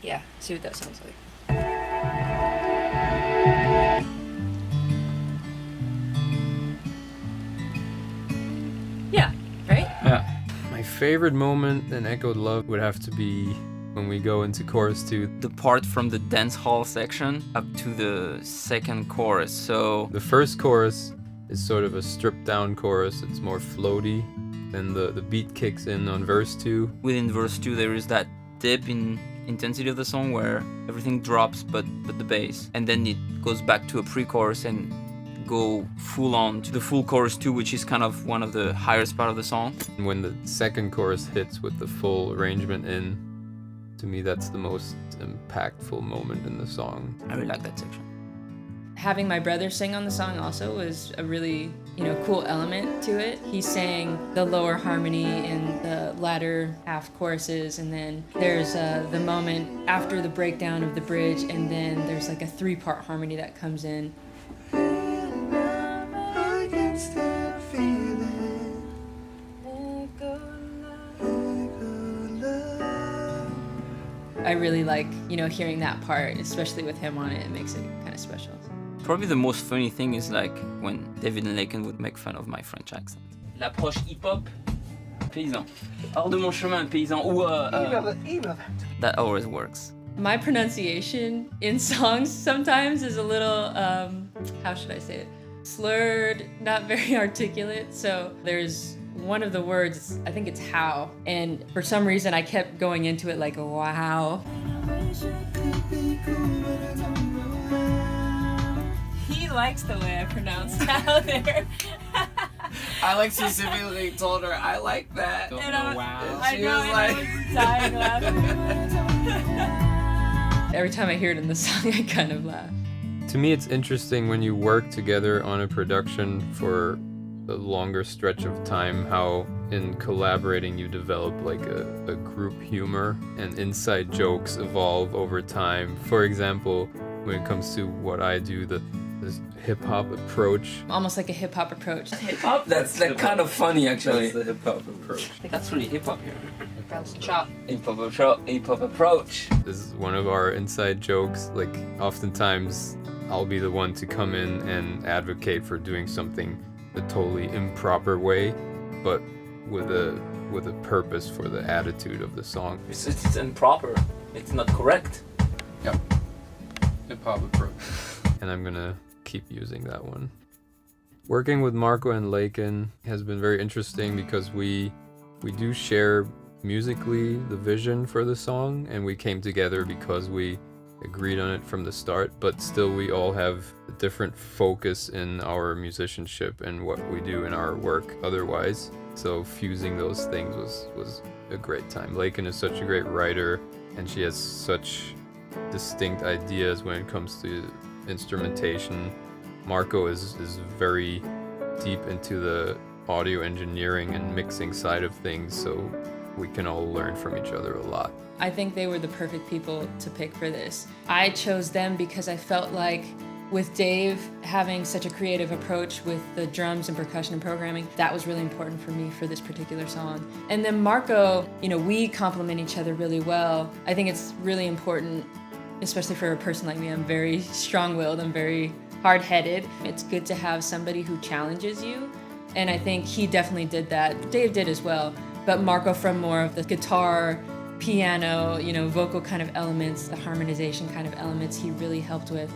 Yeah, see what that sounds like. Yeah, right? Yeah. My favorite moment in Echoed Love would have to be when we go into chorus 2. The part from the dance hall section up to the second chorus. So The first chorus is sort of a stripped down chorus. It's more floaty. Then the beat kicks in on verse 2. within verse 2 there is that dip in intensity of the song where everything drops but the bass, and then it goes back to a pre-chorus and go full on to the full chorus 2, which is kind of one of the highest part of the song. And when the second chorus hits with the full arrangement in, to me that's the most impactful moment in the song. I really like that section. Having my brother sing on the song also was a really, cool element to it. He sang the lower harmony in the latter half choruses, and then there's the moment after the breakdown of the bridge, and then there's like a 3-part harmony that comes in. I really like, hearing that part, especially with him on it. It makes it kind of special. Probably the most funny thing is like when David and Lakin would make fun of my French accent. L'approche hip-hop, paysan. Hors de mon chemin, paysan. Ou that always works. My pronunciation in songs sometimes is a little, how should I say it? Slurred, not very articulate. So there's one of the words, I think it's how. And for some reason I kept going into it like, wow. He likes the way I pronounce how there. I like specifically told her I like that. And I was, Wow. I She know, was and like- I was dying laughing. Every time I hear it in the song, I kind of laugh. To me, it's interesting when you work together on a production for a longer stretch of time, how in collaborating you develop like a group humor and inside jokes evolve over time. For example, when it comes to what I do, this hip-hop approach. Almost like a hip-hop approach. Hip-hop? That's like kind of funny actually. That's the hip-hop approach. That's really hip-hop here. Chop. Hip-hop approach. This is one of our inside jokes. Like, oftentimes I'll be the one to come in and advocate for doing something the totally improper way, but with a purpose for the attitude of the song. It's improper. It's not correct. Yep. Hip-hop approach. And I'm gonna keep using that one. Working with Marko and Lakin has been very interesting because we do share musically the vision for the song, and we came together because we agreed on it from the start, but still we all have a different focus in our musicianship and what we do in our work otherwise. So fusing those things was a great time. Lakin is such a great writer, and she has such distinct ideas when it comes to instrumentation. Marko is very deep into the audio engineering and mixing side of things, so we can all learn from each other a lot. I think they were the perfect people to pick for this. I chose them because I felt like with Dave having such a creative approach with the drums and percussion and programming, that was really important for me for this particular song. And then Marko, we complement each other really well. I think it's really important, especially for a person like me. I'm very strong-willed, I'm very hard-headed. It's good to have somebody who challenges you, and I think he definitely did that. Dave did as well, but Marko from more of the guitar, piano, vocal kind of elements, the harmonization kind of elements, he really helped with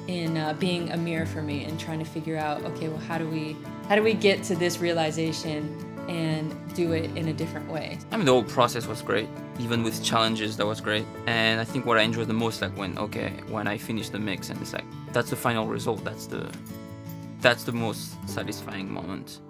in being a mirror for me and trying to figure out, okay, well, how do we get to this realization and do it in a different way? I mean, the whole process was great. Even with challenges, that was great. And I think what I enjoyed the most, like when I finished the mix and it's like, that's the final result. That's the most satisfying moment.